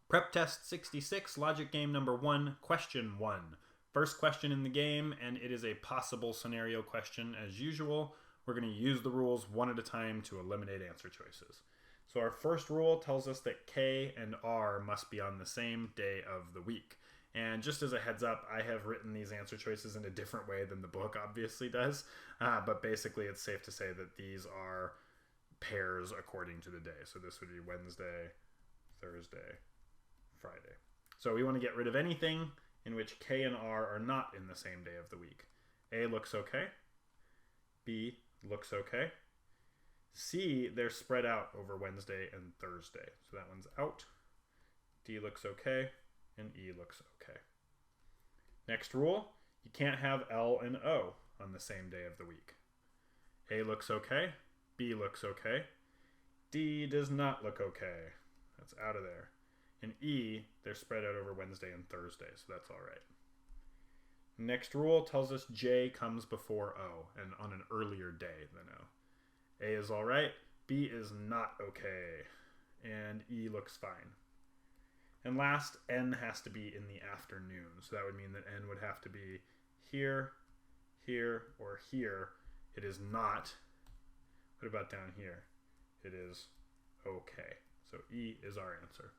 Prep test 66, logic game number 1, question 1. First question in the game, and it is a possible scenario question as usual. We're going to use the rules one at a time to eliminate answer choices. So our first rule tells us that K and R must be on the same day of the week. And just as a heads up, I have written these answer choices in a different way than the book obviously does. But basically it's safe to say that these are pairs according to the day. So this would be Wednesday, Thursday, Friday. So we want to get rid of anything in which K and R are not in the same day of the week. A looks okay. B looks okay. C, they're spread out over Wednesday and Thursday. So that one's out. D looks okay. And E looks okay. Next rule, you can't have L and O on the same day of the week. A looks okay. B looks okay. D does not look okay. That's out of there. And E, they're spread out over Wednesday and Thursday, so that's all right. Next rule tells us J comes before O, and on an earlier day than O. A is all right, B is not okay, and E looks fine. And last, N has to be in the afternoon, so that would mean that N would have to be here, here, or here. It is not. What about down here? It is okay. So E is our answer.